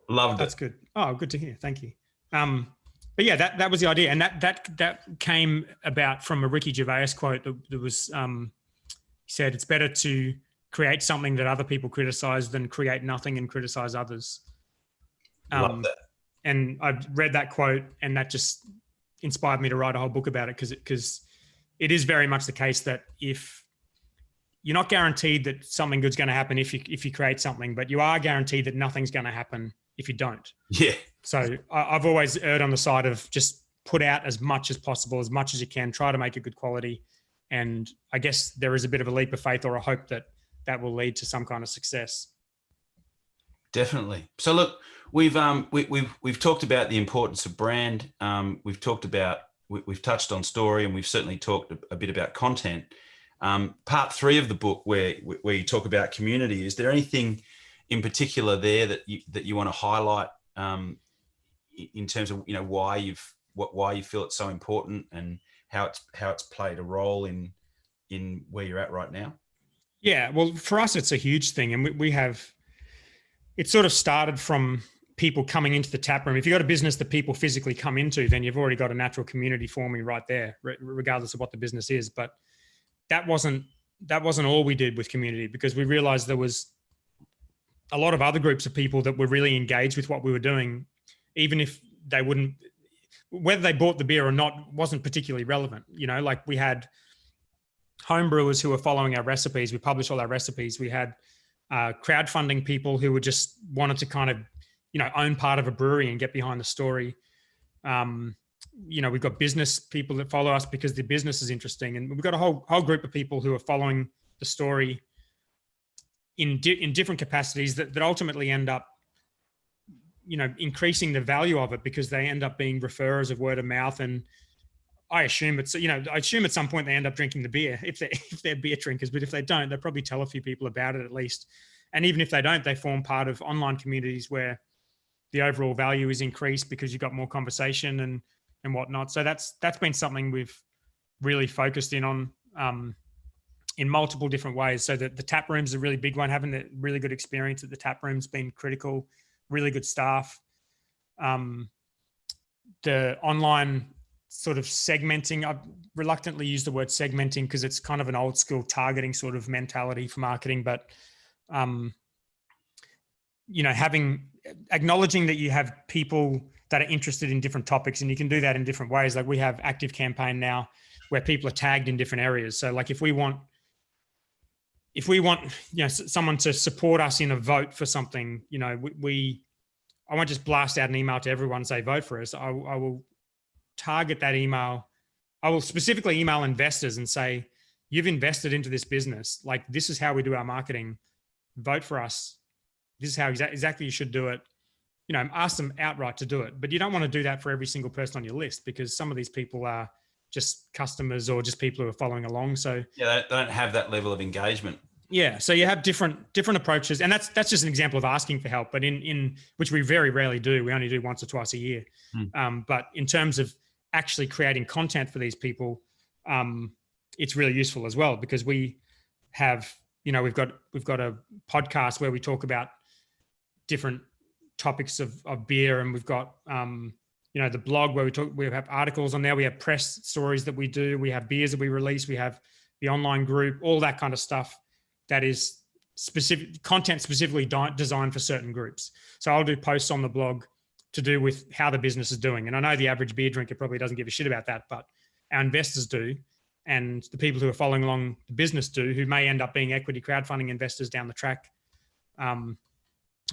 Loved it. That's good. Oh, good to hear. Thank you. But yeah, that was the idea, and that came about from a Ricky Gervais quote that was he said, "It's better to create something that other people criticize than create nothing and criticize others." Love that. And I read that quote, and that just inspired me to write a whole book about it because it is very much the case that if you're not guaranteed that something good's going to happen if you create something, but you are guaranteed that nothing's going to happen if you don't. Yeah. So I've always erred on the side of just put out as much as possible, as much as you can, try to make it good quality. And I guess there is a bit of a leap of faith or a hope that will lead to some kind of success. Definitely. So look, we've talked about the importance of brand. We've touched on story, and we've certainly talked a bit about content. Part 3 of the book where you talk about community, is there anything in particular there that you want to highlight in terms of why you feel it's so important and how it's played a role in where you're at right now? Yeah, well, for us it's a huge thing, and we have, it sort of started from people coming into the tap room. If you've got a business that people physically come into, then you've already got a natural community forming right there, regardless of what the business is. But that wasn't all we did with community, because we realized there was a lot of other groups of people that were really engaged with what we were doing, even if they wouldn't, whether they bought the beer or not wasn't particularly relevant. Like we had home brewers who were following our recipes. We published all our recipes. We had crowdfunding people who were just wanted to kind of, own part of a brewery and get behind the story. We've got business people that follow us because the business is interesting. And we've got a whole group of people who are following the story in different capacities that ultimately end up, increasing the value of it because they end up being referrers of word of mouth. And I assume at some point they end up drinking the beer if they're beer drinkers, but if they don't, they'll probably tell a few people about it at least. And even if they don't, they form part of online communities where the overall value is increased because you've got more conversation and whatnot. So that's been something we've really focused in on in multiple different ways. So that the tap room's a really big one. Having a really good experience at the tap room's been critical. Really good staff. The online sort of segmenting, I reluctantly use the word segmenting because it's kind of an old school targeting sort of mentality for marketing, but acknowledging that you have people that are interested in different topics, and you can do that in different ways. Like we have Active Campaign now where people are tagged in different areas. So like if we want if we want, someone to support us in a vote for something, I won't just blast out an email to everyone and say vote for us. I will target that email. I will specifically email investors and say, you've invested into this business. Like, this is how we do our marketing. Vote for us. This is how exactly you should do it. Ask them outright to do it. But you don't want to do that for every single person on your list, because some of these people are just customers or just people who are following along. So yeah, they don't have that level of engagement. Yeah. So you have different approaches, and that's just an example of asking for help, but in which we very rarely do. We only do once or twice a year. But in terms of actually creating content for these people, it's really useful as well, because we have, we've got a podcast where we talk about different topics of beer, and we've got the blog where we have articles on there. We have press stories that we do. We have beers that we release. We have the online group, all that kind of stuff that is specific content specifically designed for certain groups. So I'll do posts on the blog to do with how the business is doing. And I know the average beer drinker probably doesn't give a shit about that, but our investors do. And the people who are following along the business do, who may end up being equity crowdfunding investors down the track.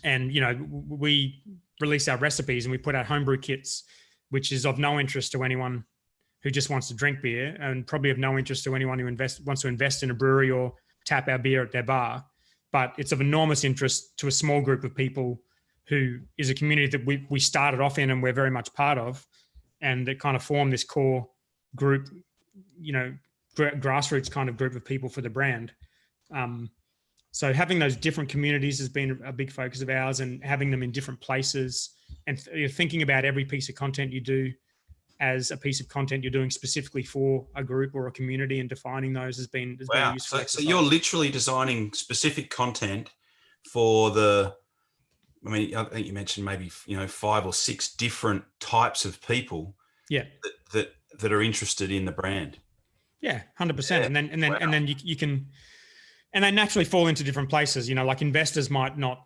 We release our recipes and we put out homebrew kits, which is of no interest to anyone who just wants to drink beer, and probably of no interest to anyone who wants to invest in a brewery or tap our beer at their bar. But it's of enormous interest to a small group of people who is a community that we started off in and we're very much part of, and that kind of form this core group, grassroots kind of group of people for the brand. So having those different communities has been a big focus of ours, and having them in different places, and thinking about every piece of content you do as a piece of content you're doing specifically for a group or a community, and defining those has been a useful exercise. So you're literally designing specific content for I think you mentioned maybe 5 or 6 different types of people. Yeah. That are interested in the brand. Yeah, 100%. Yeah. And then you can, and they naturally fall into different places. Like investors might not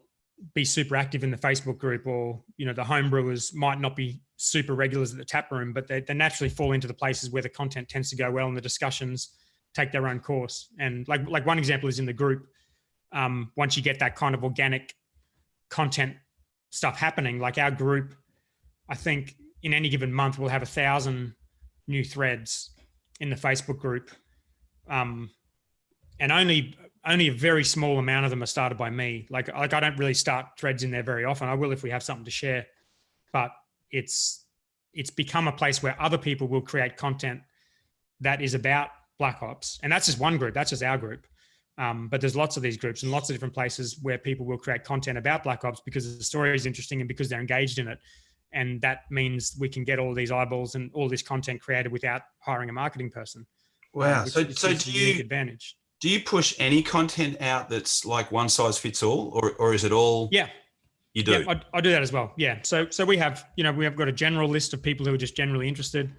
be super active in the Facebook group, or the home brewers might not be super regulars at the tap room, but they naturally fall into the places where the content tends to go well and the discussions take their own course. And like one example is in the group. Once you get that kind of organic content stuff happening, like our group, I think in any given month we'll have 1,000 new threads in the Facebook group, and only a very small amount of them are started by me. Like I don't really start threads in there very often. I will if we have something to share, but it's become a place where other people will create content that is about Black Ops, and that's just one group. That's just our group. But there's lots of these groups and lots of different places where people will create content about Black Ops because the story is interesting and because they're engaged in it. And that means we can get all these eyeballs and all this content created without hiring a marketing person. Wow. So it's a unique advantage. Do you push any content out that's like one size fits all, or is it all? Yeah. You do? Yeah, I do that as well. Yeah. So we have got a general list of people who are just generally interested.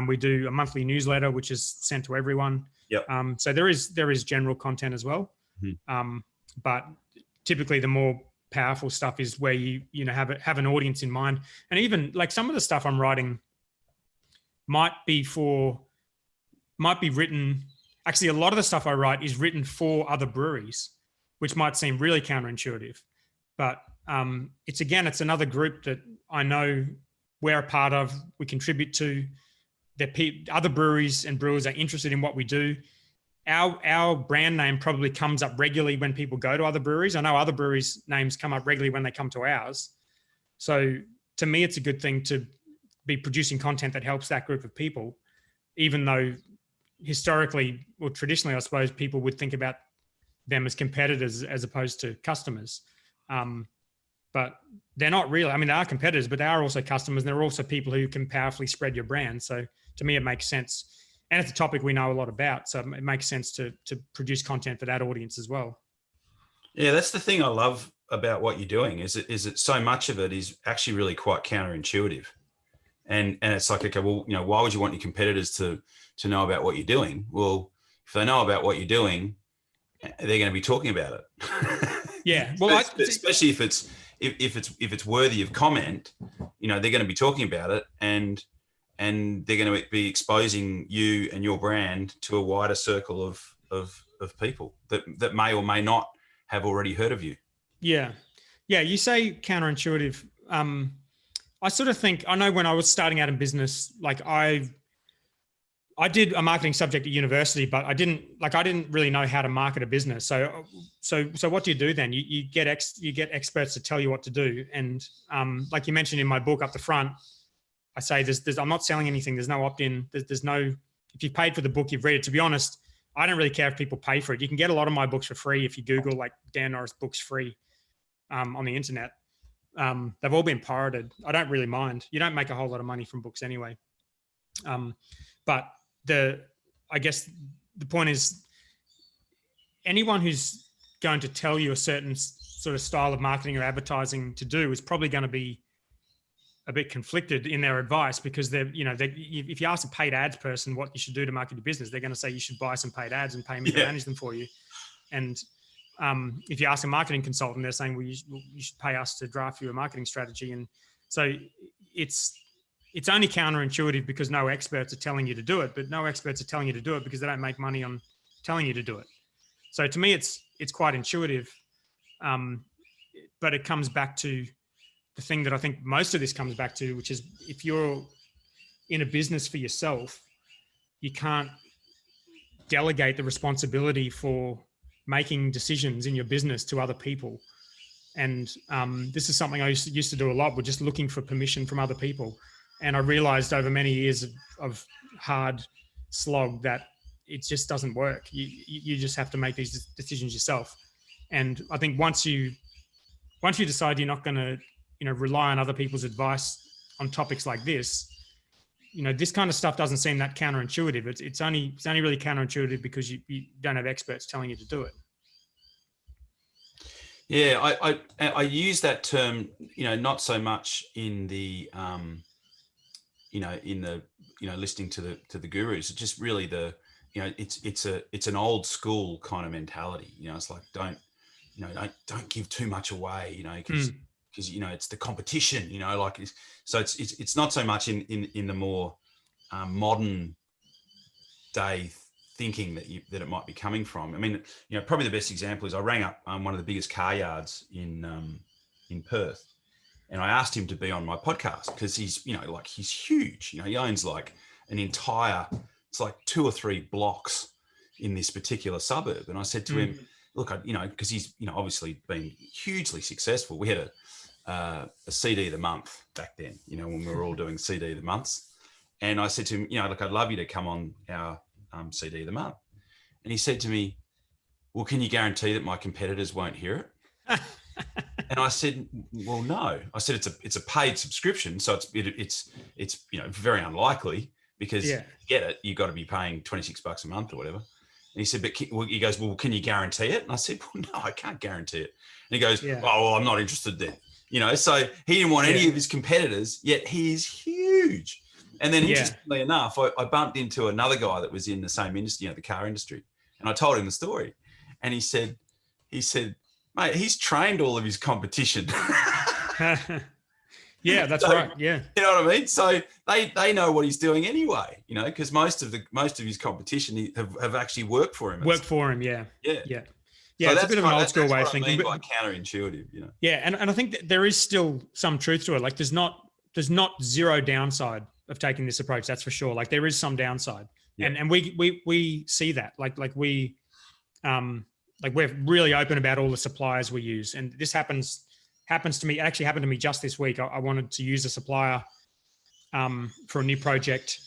We do a monthly newsletter, which is sent to everyone. Yep. So there is general content as well. Mm-hmm. But typically the more powerful stuff is where you have an audience in mind. And even like some of the stuff I'm writing might be written. Actually, a lot of the stuff I write is written for other breweries, which might seem really counterintuitive. But it's another group that I know we're a part of, we contribute to. Other breweries and brewers are interested in what we do. Our brand name probably comes up regularly when people go to other breweries. I know other breweries' names come up regularly when they come to ours. So to me, it's a good thing to be producing content that helps that group of people, even though historically or traditionally, I suppose, people would think about them as competitors as opposed to customers. But they're not really. I mean, they are competitors, but they are also customers. And they're also people who can powerfully spread your brand. So to me, it makes sense. And it's a topic we know a lot about. So it makes sense to produce content for that audience as well. Yeah, that's the thing I love about what you're doing is that so much of it is actually really quite counterintuitive. And it's like, okay, well, why would you want your competitors to know about what you're doing? Well, if they know about what you're doing, they're going to be talking about it. Yeah. Well, especially if it's worthy of comment, they're going to be talking about it, and they're going to be exposing you and your brand to a wider circle of of people that may or may not have already heard of you. Yeah. You say counterintuitive. I sort of think, I know when I was starting out in business, like I did a marketing subject at university, but I didn't really know how to market a business. So what do you do then? You get experts to tell you what to do. And like you mentioned in my book up the front, I say I'm not selling anything. There's no opt-in. There's no, if you paid for the book, you've read it. To be honest, I don't really care if people pay for it. You can get a lot of my books for free if you Google like Dan Norris books free on the internet. They've all been pirated. I don't really mind. You don't make a whole lot of money from books anyway. But I guess the point is, anyone who's going to tell you a certain sort of style of marketing or advertising to do is probably going to be a bit conflicted in their advice, because if you ask a paid ads person what you should do to market your business, they're going to say you should buy some paid ads and pay me to manage them for you. And if you ask a marketing consultant, they're saying, well, you should pay us to draft you a marketing strategy. And so it's only counterintuitive because no experts are telling you to do it, but no experts are telling you to do it because they don't make money on telling you to do it. So to me, it's quite intuitive. But it comes back to the thing that I think most of this comes back to, which is if you're in a business for yourself, you can't delegate the responsibility for making decisions in your business to other people. And this is something I used to do a lot, with just looking for permission from other people. And I realized over many years of hard slog that it just doesn't work. You just have to make these decisions yourself. And I think once you decide you're not going to, rely on other people's advice on topics like this, this kind of stuff doesn't seem that counterintuitive. It's only really counterintuitive because you don't have experts telling you to do it. Yeah, I use that term, not so much in the, listening to the gurus. It's just really it's an old school kind of mentality. It's like don't give too much away. Because it's the competition. So it's not so much in the more modern day thinking that it might be coming from. I mean, probably the best example is I rang up one of the biggest car yards in Perth, and I asked him to be on my podcast because he's huge. He owns like an entire, it's like 2 or 3 blocks in this particular suburb. And I said to him, look, because he's obviously been hugely successful. We had a CD of the month back then, when we were all doing CD of the months. And I said to him, look, I'd love you to come on our CD of the month. And he said to me, well, can you guarantee that my competitors won't hear it? And I said, well, no. I said, it's a paid subscription. So it's very unlikely, because to get it, you've got to be paying $26 a month or whatever. And he said, he goes, well, can you guarantee it? And I said, well, no, I can't guarantee it. And he goes, oh, well, I'm not interested then. So he didn't want any of his competitors, yet he is huge. And then interestingly enough, I bumped into another guy that was in the same industry, the car industry. And I told him the story. And he said, mate, he's trained all of his competition. Yeah, that's right. Yeah. You know what I mean? So they know what he's doing anyway, because most of his competition have actually worked for him. Yeah. Yeah. So it's a bit of an old school way of thinking. I mean by counterintuitive, Yeah, and I think that there is still some truth to it. Like there's not zero downside of taking this approach. That's for sure. Like there is some downside, and we see that. Like we're really open about all the suppliers we use, and this happens to me. It actually happened to me just this week. I wanted to use a supplier for a new project,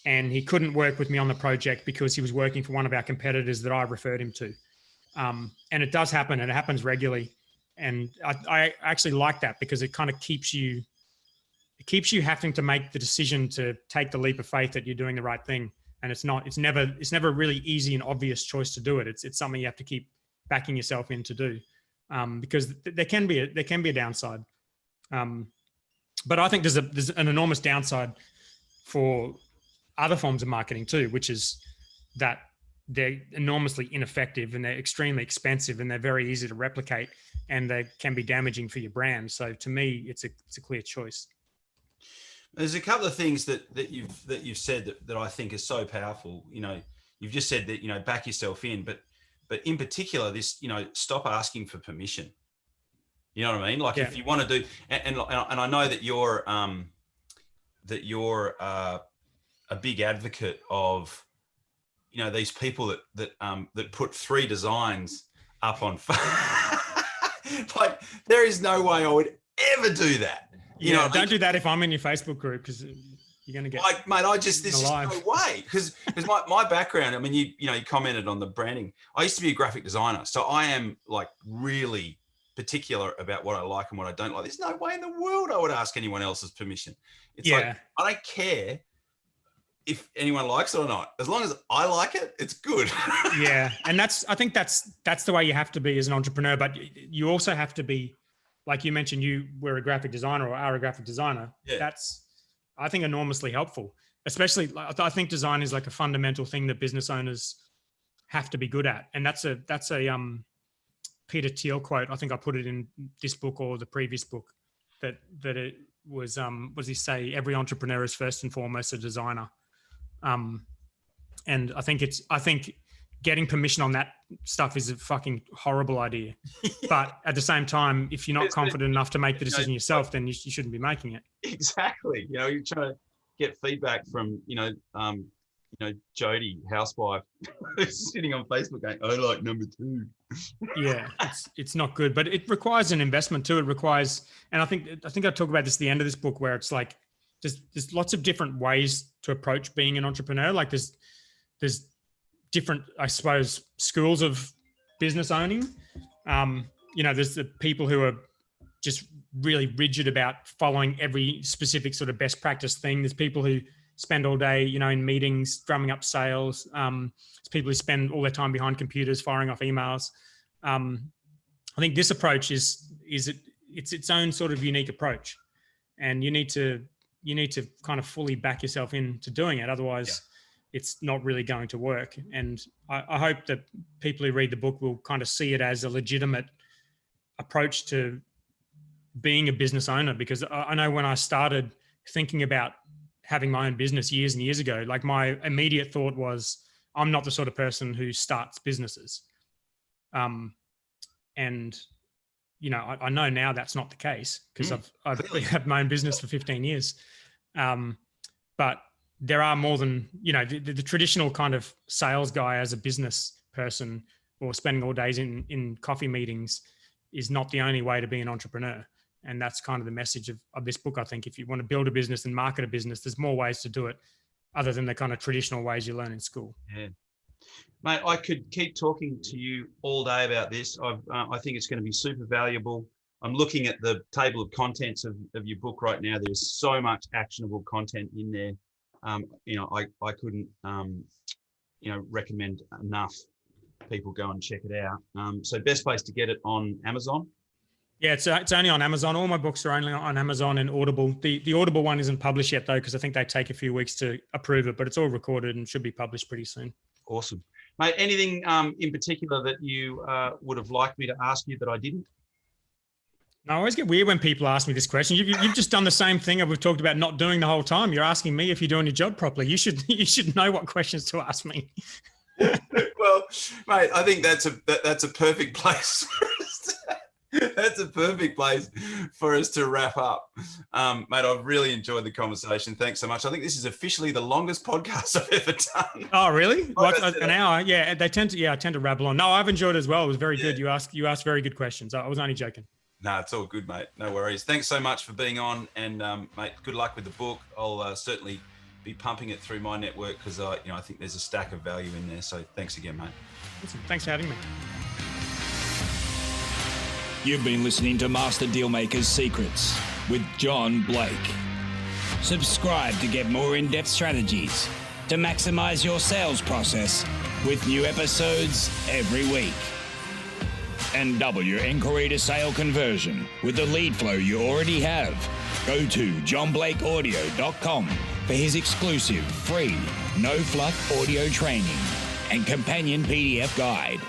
and he couldn't work with me on the project because he was working for one of our competitors that I referred him to. And it does happen, and it happens regularly. And I actually like that because it kind of keeps you having to make the decision to take the leap of faith that you're doing the right thing. And it's never a really easy and obvious choice to do it. It's something you have to keep backing yourself in to do, because there can be a downside. But I think there's an enormous downside for other forms of marketing too, which is that they're enormously ineffective and they're extremely expensive and they're very easy to replicate, and they can be damaging for your brand. So to me, it's a clear choice. There's a couple of things that you've said that I think are so powerful. You've just said that, back yourself in, but but in particular, this, stop asking for permission. You know what I mean? Like if you want to do, and I know that you're a big advocate of, these people that put 3 designs up on like there is no way I would ever do that. Don't do that if I'm in your Facebook group, because you're going to get like, mate, this is no way. Because my background, I mean, you commented on the branding. I used to be a graphic designer, so I am like really particular about what I like and what I don't like. There's no way in the world I would ask anyone else's permission. It's like, I don't care if anyone likes it or not. As long as I like it, it's good. Yeah. And I think that's the way you have to be as an entrepreneur, but you also have to be, like you mentioned, you were a graphic designer or are a graphic designer. Yeah. That's, I think, enormously helpful. Especially, I think design is like a fundamental thing that business owners have to be good at. And that's a Peter Thiel quote. I think I put it in this book or the previous book that it was, what does he say? Every entrepreneur is first and foremost a designer. And I think getting permission on that stuff is a fucking horrible idea. But at the same time, if you're not confident enough to make the decision yourself, then you shouldn't be making it. Exactly. You're trying to get feedback from, Jody, housewife, who's sitting on Facebook going, I like number 2. Yeah, it's not good, but it requires an investment too. It requires, and I think I talk about this at the end of this book, where it's like, there's lots of different ways to approach being an entrepreneur. Like there's different, I suppose, schools of business owning. There's the people who are just really rigid about following every specific sort of best practice thing. There's people who spend all day, in meetings, drumming up sales. There's people who spend all their time behind computers, firing off emails. I think this approach it's its own sort of unique approach, and you need to kind of fully back yourself into doing it. Otherwise, it's not really going to work. And I hope that people who read the book will kind of see it as a legitimate approach to being a business owner, because I know when I started thinking about having my own business years and years ago, like my immediate thought was, I'm not the sort of person who starts businesses. I know now that's not the case, because I've had my own business for 15 years. But there are more than, the traditional kind of sales guy as a business person, or spending all days in coffee meetings, is not the only way to be an entrepreneur. And that's kind of the message of this book. I think if you want to build a business and market a business, there's more ways to do it other than the kind of traditional ways you learn in school. Yeah. Mate, I could keep talking to you all day about this. I think it's going to be super valuable. I'm looking at the table of contents of your book right now. There's so much actionable content in there. I couldn't, recommend enough people go and check it out. So best place to get it on Amazon. Yeah, it's only on Amazon. All my books are only on Amazon and Audible. The Audible one isn't published yet, though, because I think they take a few weeks to approve it, but it's all recorded and should be published pretty soon. Awesome. Mate, anything in particular that you would have liked me to ask you that I didn't? No, I always get weird when people ask me this question. You've just done the same thing that we've talked about not doing the whole time. You're asking me if you're doing your job properly. You should know what questions to ask me. Well, mate, I think that's a perfect place for us to, that's a perfect place for us to wrap up. Mate, I've really enjoyed the conversation. Thanks so much. I think this is officially the longest podcast I've ever done. Oh, really? Like an hour? Yeah, I tend to rabble on. No, I've enjoyed it as well. It was very good. You asked very good questions. I was only joking. No, it's all good, mate. No worries. Thanks so much for being on, and mate, good luck with the book. I'll certainly be pumping it through my network, because I think there's a stack of value in there. So thanks again, mate. Awesome. Thanks for having me. You've been listening to Master Dealmaker's Secrets with John Blake. Subscribe to get more in-depth strategies to maximize your sales process with new episodes every week. And double your inquiry to sale conversion with the lead flow you already have. Go to johnblakeaudio.com for his exclusive free no-fluff audio training and companion PDF guide.